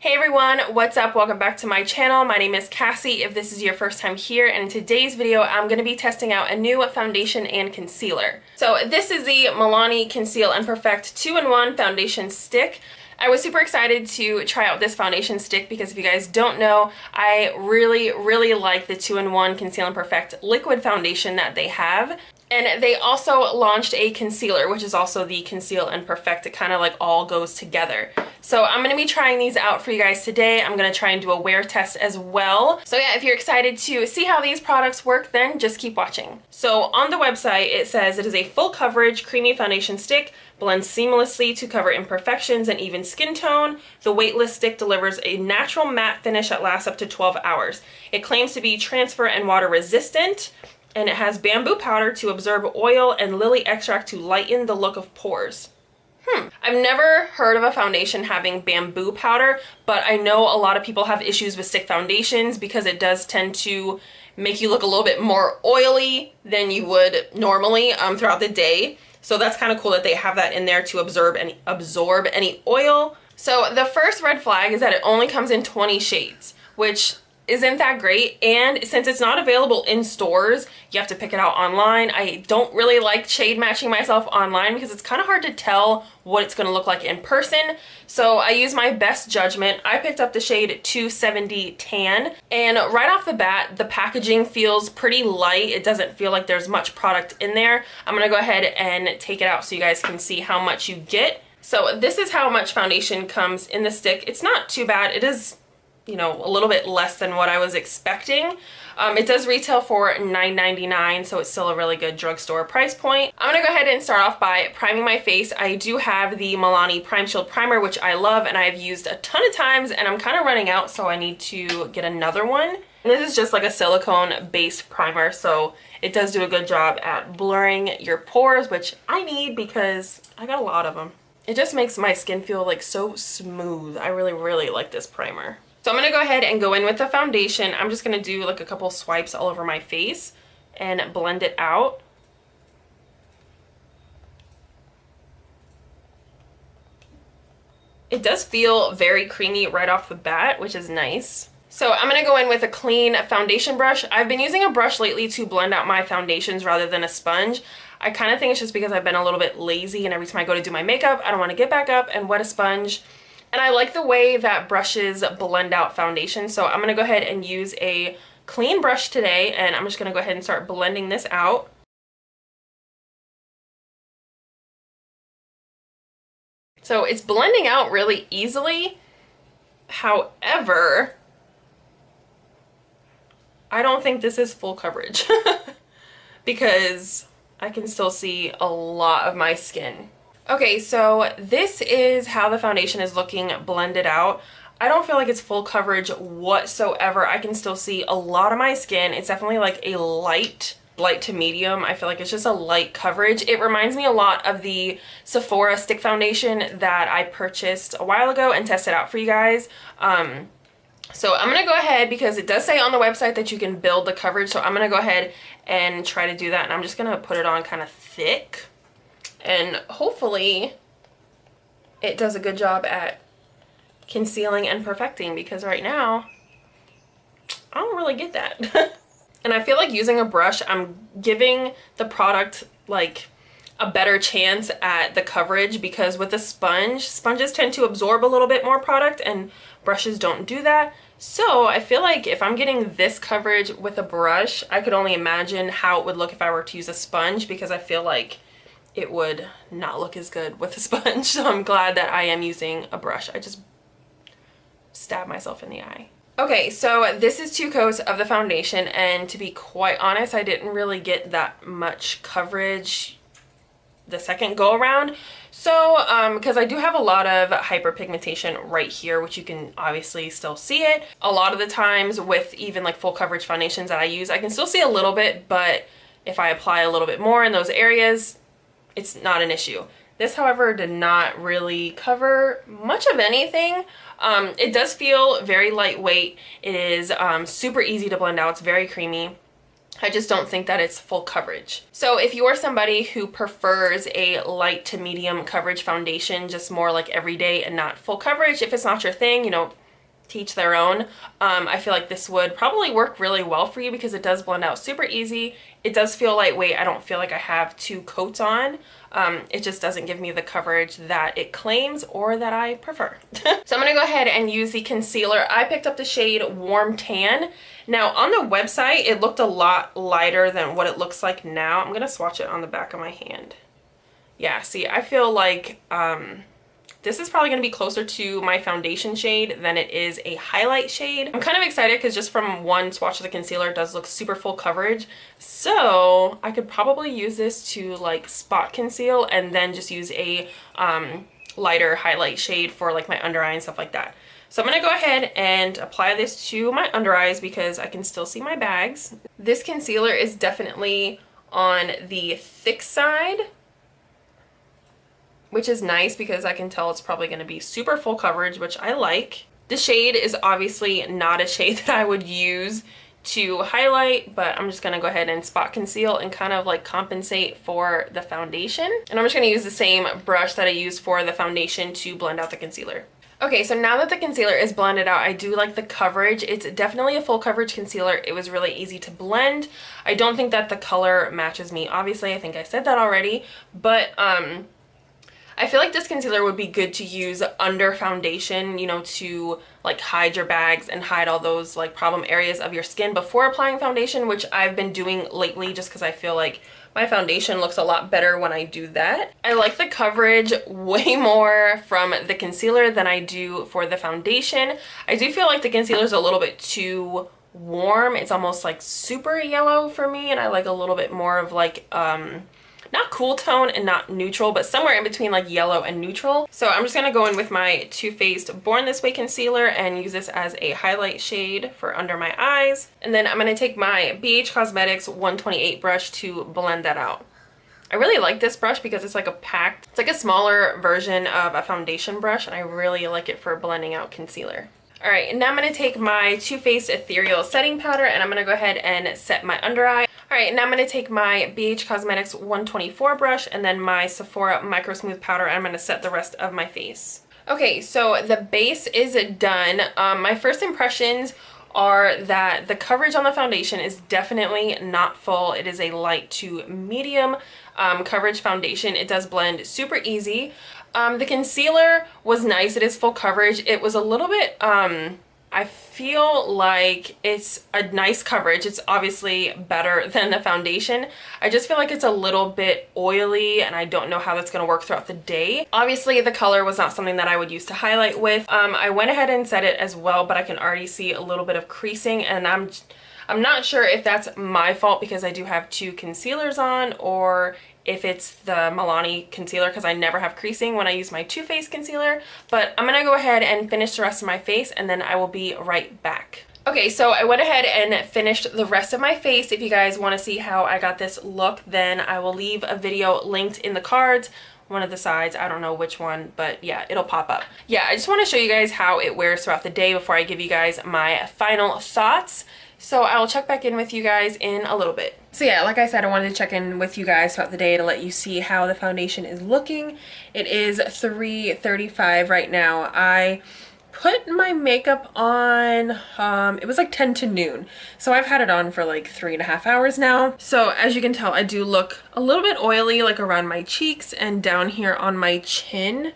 Hey everyone, what's up? Welcome back to my channel. My name is Cassie if this is your first time here, and in today's video I'm going to be testing out a new foundation and concealer. So this is the Milani Conceal and Perfect 2-in-1 foundation stick. I was super excited to try out this foundation stick because if you guys don't know, I really like the 2-in-1 Conceal and Perfect liquid foundation that they have. And they also launched a concealer, which is also the Conceal and Perfect. It kind of like all goes together. So I'm going to be trying these out for you guys today. I'm going to try and do a wear test as well. So yeah, if you're excited to see how these products work, then just keep watching. So on the website, it says it is a full coverage creamy foundation stick, blends seamlessly to cover imperfections and even skin tone. The weightless stick delivers a natural matte finish that lasts up to 12 hours. It claims to be transfer and water resistant. And it has bamboo powder to absorb oil and lily extract to lighten the look of pores. I've never heard of a foundation having bamboo powder, but I know a lot of people have issues with stick foundations because it does tend to make you look a little bit more oily than you would normally throughout the day. So that's kind of cool that they have that in there to absorb any oil. So the first red flag is that it only comes in 20 shades, which isn't that great, and since it's not available in stores, you have to pick it out online. I don't really like shade matching myself online because it's kind of hard to tell what it's going to look like in person. So I use my best judgment. I picked up the shade 270 Tan, and right off the bat, the packaging feels pretty light. It doesn't feel like there's much product in there. I'm going to go ahead and take it out so you guys can see how much you get. So this is how much foundation comes in the stick. It's not too bad. It is, you know, a little bit less than what I was expecting. It does retail for $9.99, so it's still a really good drugstore price point. I'm gonna go ahead and start off by priming my face. I do have the Milani Prime Shield Primer, which I love and I've used a ton of times, and I'm kind of running out, so I need to get another one. And this is just like a silicone based primer, so it does do a good job at blurring your pores, which I need because I got a lot of them. It just makes my skin feel like so smooth. I really like this primer. So I'm going to go ahead and go in with the foundation. I'm just going to do like a couple swipes all over my face and blend it out. It does feel very creamy right off the bat, which is nice. So I'm going to go in with a clean foundation brush. I've been using a brush lately to blend out my foundations rather than a sponge. I kind of think it's just because I've been a little bit lazy, and every time I go to do my makeup, I don't want to get back up and wet a sponge. And I like the way that brushes blend out foundation, so I'm going to go ahead and use a clean brush today, and I'm just going to go ahead and start blending this out. So it's blending out really easily. However, I don't think this is full coverage because I can still see a lot of my skin. Okay, so this is how the foundation is looking blended out. I don't feel like it's full coverage whatsoever. I can still see a lot of my skin. It's definitely like a light to medium. I feel like it's just a light coverage. It reminds me a lot of the Sephora stick foundation that I purchased a while ago and tested out for you guys. So I'm gonna go ahead, because it does say on the website that you can build the coverage, so I'm gonna go ahead and try to do that, and I'm just gonna put it on kind of thick. And hopefully it does a good job at concealing and perfecting, because right now I don't really get that. And I feel like using a brush, I'm giving the product like a better chance at the coverage, because with a sponge, sponges tend to absorb a little bit more product and brushes don't do that. So I feel like if I'm getting this coverage with a brush, I could only imagine how it would look if I were to use a sponge, because I feel like it would not look as good with a sponge. So I'm glad that I am using a brush. I just stabbed myself in the eye. Okay, so this is 2 coats of the foundation, and to be quite honest, I didn't really get that much coverage the second go around. So because I do have a lot of hyperpigmentation right here, which you can obviously still see it. A lot of the times with even like full coverage foundations that I use, I can still see a little bit, but if I apply a little bit more in those areas, it's not an issue. This, however, did not really cover much of anything. It does feel very lightweight. It is super easy to blend out. It's very creamy. I just don't think that it's full coverage. So if you are somebody who prefers a light to medium coverage foundation, just more like everyday and not full coverage, if it's not your thing, you know, to each their own. I feel like this would probably work really well for you because it does blend out super easy. It does feel lightweight. I don't feel like I have two coats on. It just doesn't give me the coverage that it claims or that I prefer. So I'm gonna go ahead and use the concealer. I picked up the shade Warm Tan. Now on the website, it looked a lot lighter than what it looks like now. I'm gonna swatch it on the back of my hand. Yeah, see, I feel like this is probably going to be closer to my foundation shade than it is a highlight shade. I'm kind of excited because just from one swatch of the concealer, it does look super full coverage. So I could probably use this to like spot conceal and then just use a lighter highlight shade for like my under eye and stuff like that. So I'm going to go ahead and apply this to my under eyes because I can still see my bags. This concealer is definitely on the thick side, which is nice because I can tell it's probably going to be super full coverage, which I like. The shade is obviously not a shade that I would use to highlight, but I'm just going to go ahead and spot conceal and kind of like compensate for the foundation. And I'm just going to use the same brush that I used for the foundation to blend out the concealer. Okay, so now that the concealer is blended out, I do like the coverage. It's definitely a full coverage concealer. It was really easy to blend. I don't think that the color matches me. Obviously, I think I said that already, but I feel like this concealer would be good to use under foundation, you know, to like hide your bags and hide all those like problem areas of your skin before applying foundation, which I've been doing lately just because I feel like my foundation looks a lot better when I do that. I like the coverage way more from the concealer than I do for the foundation. I do feel like the concealer is a little bit too warm. It's almost like super yellow for me, and I like a little bit more of like not cool tone and not neutral, but somewhere in between like yellow and neutral. So I'm just gonna go in with my Too Faced Born This Way concealer and use this as a highlight shade for under my eyes. And then I'm gonna take my BH Cosmetics 128 brush to blend that out. I really like this brush because it's like it's like a smaller version of a foundation brush, and I really like it for blending out concealer. All right, and now I'm gonna take my Too Faced Ethereal Setting Powder and I'm gonna go ahead and set my under eye. All right, now I'm gonna take my BH Cosmetics 124 brush and then my Sephora Micro Smooth Powder, and I'm gonna set the rest of my face. Okay, so the base is done. My first impressions are that the coverage on the foundation is definitely not full. It is a light to medium coverage foundation. It does blend super easy. The concealer was nice. It is full coverage. It was a little bit, I feel like it's a nice coverage. It's obviously better than the foundation. I just feel like it's a little bit oily and I don't know how that's going to work throughout the day. Obviously the color was not something that I would use to highlight with. I went ahead and set it as well, but I can already see a little bit of creasing, and I'm not sure if that's my fault because I do have two concealers on, or if it's the Milani concealer because I never have creasing when I use my Too Faced concealer. But I'm gonna go ahead and finish the rest of my face and then I will be right back. Okay, so I went ahead and finished the rest of my face. If you guys want to see how I got this look, then I will leave a video linked in the cards. One of the sides, I don't know which one, but yeah, it'll pop up. Yeah, I just want to show you guys how it wears throughout the day before I give you guys my final thoughts. So I will check back in with you guys in a little bit. So yeah, like I said, I wanted to check in with you guys throughout the day to let you see how the foundation is looking. It is 3:35 right now. I put my makeup on, it was like 10 to noon. So I've had it on for like 3.5 hours now. So as you can tell, I do look a little bit oily, like around my cheeks and down here on my chin.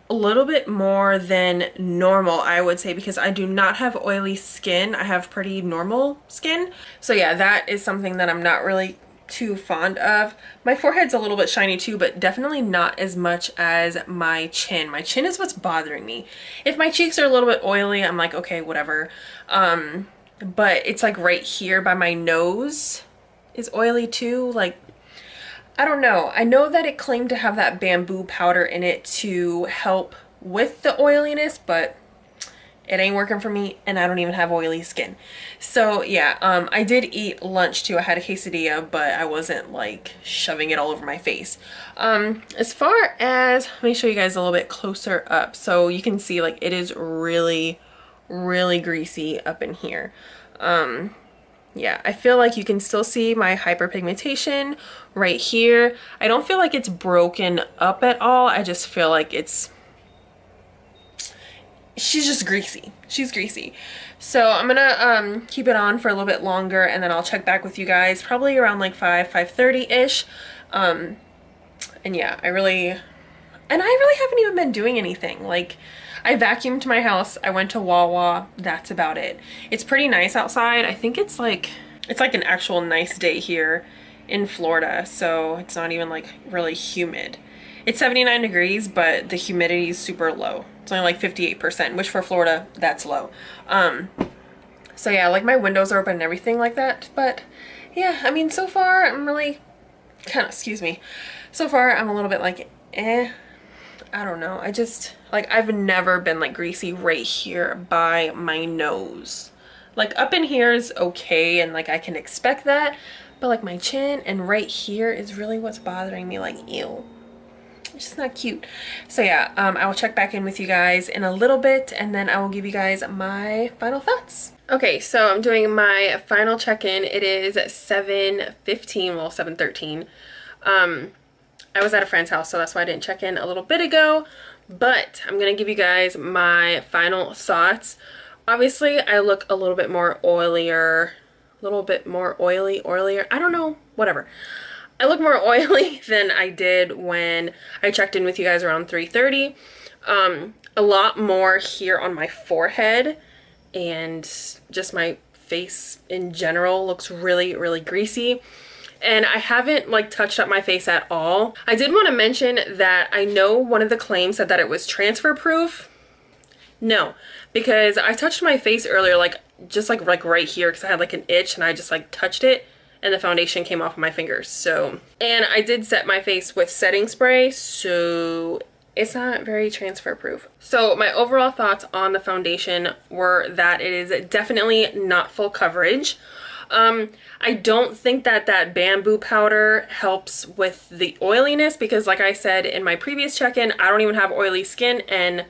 A little bit more than normal, I would say, because I do not have oily skin. I have pretty normal skin. So yeah, that is something that I'm not really too fond of. My forehead's a little bit shiny too, but definitely not as much as my chin. My chin is what's bothering me. If my cheeks are a little bit oily, I'm like, okay, whatever. But it's like right here by my nose is oily too. Like, I don't know. I know that it claimed to have that bamboo powder in it to help with the oiliness, but it ain't working for me and I don't even have oily skin. So yeah, I did eat lunch too. I had a quesadilla, but I wasn't like shoving it all over my face. As far as, let me show you guys a little bit closer up. So you can see like it is really, really greasy up in here. Yeah, I feel like you can still see my hyperpigmentation right here. I don't feel like it's broken up at all. I just feel like it's she's just greasy. She's greasy. So I'm gonna keep it on for a little bit longer, and then I'll check back with you guys probably around like 5:30-ish. And yeah, I really haven't even been doing anything. Like, I vacuumed my house, I went to Wawa, that's about it. It's pretty nice outside. I think it's like an actual nice day here in Florida, so it's not even like really humid. It's 79 degrees, but the humidity is super low. It's only like 58%, which for Florida, that's low. So yeah, like my windows are open and everything like that. But yeah, I mean, so far I'm really kind of, excuse me. So far I'm a little bit like, I don't know. I just, like, I've never been like greasy right here by my nose. Like up in here is okay, and like I can expect that. But like my chin and right here is really what's bothering me. Like, ew. It's just not cute. So yeah, I will check back in with you guys in a little bit, and then I will give you guys my final thoughts. Okay, so I'm doing my final check-in. It is 7:15, well, 7:13. I was at a friend's house, so that's why I didn't check in a little bit ago, but I'm gonna give you guys my final thoughts. Obviously, I look a little bit more oilier, oilier, I don't know, whatever. I look more oily than I did when I checked in with you guys around 3:30. A lot more here on my forehead, and just my face in general looks really, really greasy. And I haven't like touched up my face at all. I did want to mention that I know one of the claims said that it was transfer proof. No, because I touched my face earlier, like just like right here, because I had like an itch and I just like touched it, and the foundation came off of my fingers. So, and I did set my face with setting spray, so it's not very transfer proof. So my overall thoughts on the foundation were that it is definitely not full coverage. I don't think that that bamboo powder helps with the oiliness, because like I said in my previous check-in, I don't even have oily skin, and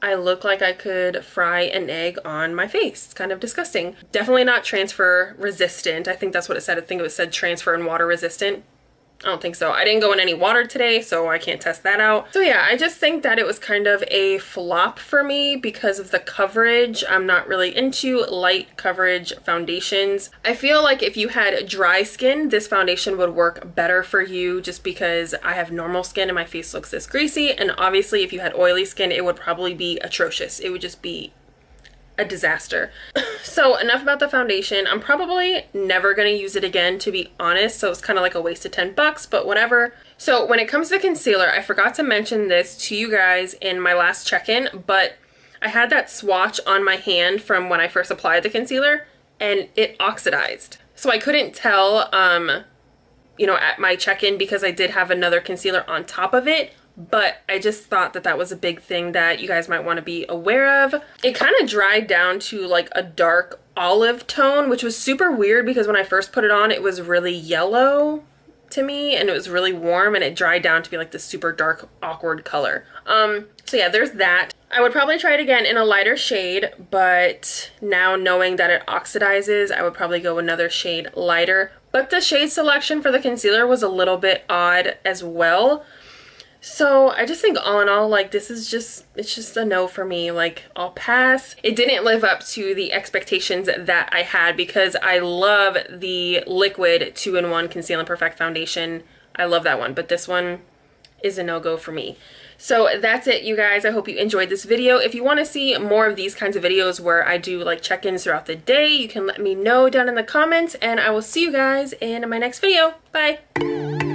I look like I could fry an egg on my face. It's kind of disgusting. Definitely not transfer resistant. I think that's what it said. I think it said transfer and water resistant. I don't think so. I didn't go in any water today, so I can't test that out. So yeah, I just think that it was kind of a flop for me because of the coverage. I'm not really into light coverage foundations. I feel like if you had dry skin, this foundation would work better for you, just because I have normal skin and my face looks this greasy. And obviously if you had oily skin, it would probably be atrocious. It would just be a disaster. So enough about the foundation. I'm probably never going to use it again, to be honest, so it's kind of like a waste of 10 bucks, but whatever. So when it comes to concealer, I forgot to mention this to you guys in my last check-in, but I had that swatch on my hand from when I first applied the concealer, and it oxidized. So I couldn't tell, you know, at my check-in, because I did have another concealer on top of it. But I just thought that that was a big thing that you guys might want to be aware of. It kind of dried down to like a dark olive tone, which was super weird because when I first put it on, it was really yellow to me and it was really warm, and it dried down to be like this super dark, awkward color. So yeah, there's that. I would probably try it again in a lighter shade, but now knowing that it oxidizes, I would probably go another shade lighter. But the shade selection for the concealer was a little bit odd as well. So I just think all in all, like, this is just, it's just a no for me. Like, I'll pass. It didn't live up to the expectations that I had, because I love the liquid 2-in-1 Conceal and Perfect foundation. I love that one, but this one is a no-go for me. So that's it, you guys. I hope you enjoyed this video. If you want to see more of these kinds of videos where I do like check-ins throughout the day, you can let me know down in the comments, and I will see you guys in my next video. Bye!